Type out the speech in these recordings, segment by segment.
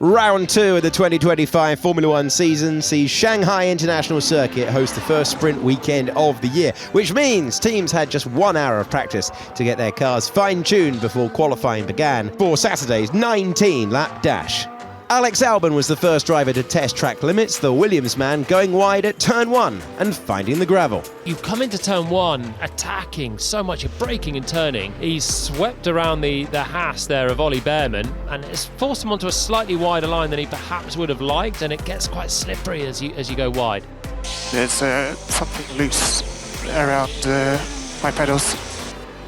Round 2 of the 2025 Formula One season sees Shanghai International Circuit host the first sprint weekend of the year, which means teams had just 1 hour of practice to get their cars fine-tuned before qualifying began for Saturday's 19-lap dash. Alex Albon was the first driver to test track limits, the Williams man going wide at turn 1 and finding the gravel. You come into turn 1 attacking so much, you're braking and turning. He's swept around the Haas there of Ollie Behrman, and it's forced him onto a slightly wider line than he perhaps would have liked, and it gets quite slippery as you go wide. There's something loose around my pedals.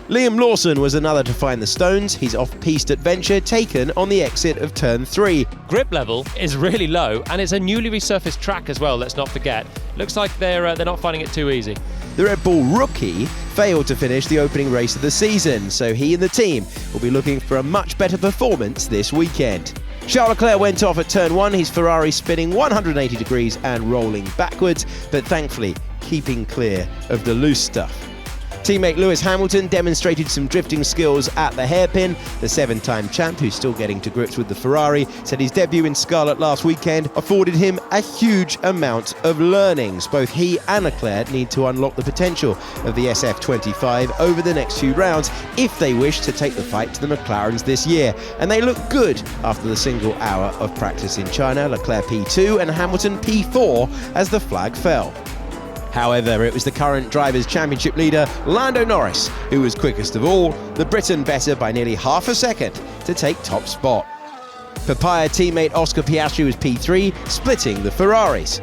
Liam Lawson was another to find the stones. His off-piste adventure taken on the exit of turn 3. Grip level is really low, and it's a newly resurfaced track as well, let's not forget. Looks like they're not finding it too easy. The Red Bull rookie failed to finish the opening race of the season, so he and the team will be looking for a much better performance this weekend. Charles Leclerc went off at turn 1, his Ferrari spinning 180 degrees and rolling backwards, but thankfully keeping clear of the loose stuff. Teammate Lewis Hamilton demonstrated some drifting skills at the hairpin. The 7-time champ, who's still getting to grips with the Ferrari, said his debut in Scarlet last weekend afforded him a huge amount of learnings. Both he and Leclerc need to unlock the potential of the SF25 over the next few rounds if they wish to take the fight to the McLarens this year. And they look good after the single hour of practice in China. Leclerc P2 and Hamilton P4 as the flag fell. However, it was the current Drivers' Championship leader, Lando Norris, who was quickest of all, the Briton better by nearly half a second to take top spot. Papaya teammate Oscar Piastri was P3, splitting the Ferraris.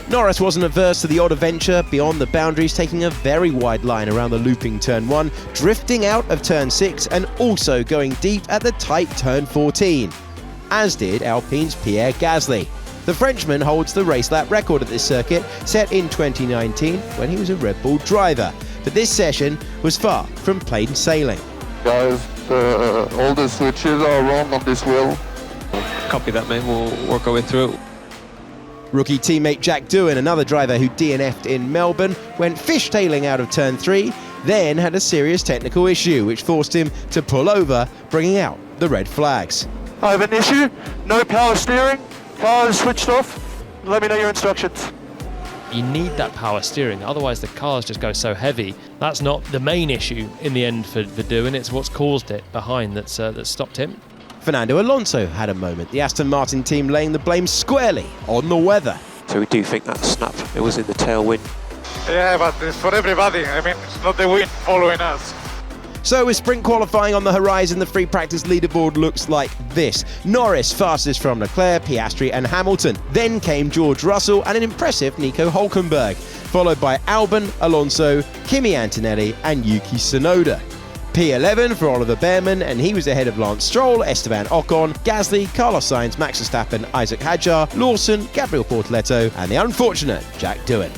Norris wasn't averse to the odd adventure beyond the boundaries, taking a very wide line around the looping turn 1, drifting out of turn 6 and also going deep at the tight turn 14, as did Alpine's Pierre Gasly. The Frenchman holds the race lap record at this circuit, set in 2019 when he was a Red Bull driver. But this session was far from plain sailing. Guys, all the switches are wrong on this wheel. Copy that, mate. We'll work our way through it. Rookie teammate Jack Doohan, another driver who DNF'd in Melbourne, went fishtailing out of turn 3, then had a serious technical issue which forced him to pull over, bringing out the red flags. I have an issue, no power steering, car is switched off, let me know your instructions. You need that power steering, otherwise the cars just go so heavy. That's not the main issue in the end for Doohan, it's what's caused it behind that stopped him. Fernando Alonso had a moment, the Aston Martin team laying the blame squarely on the weather. So we do think that snap, it was in the tailwind. Yeah, but it's for everybody, I mean, it's not the wind following us. So with sprint qualifying on the horizon, the free practice leaderboard looks like this. Norris fastest from Leclerc, Piastri and Hamilton. Then came George Russell and an impressive Nico Hülkenberg, followed by Albon, Alonso, Kimi Antonelli and Yuki Tsunoda. P11 for Oliver Behrman, and he was ahead of Lance Stroll, Esteban Ocon, Gasly, Carlos Sainz, Max Verstappen, Isaac Hadjar, Lawson, Gabriel Portoletto and the unfortunate Jack Doohan.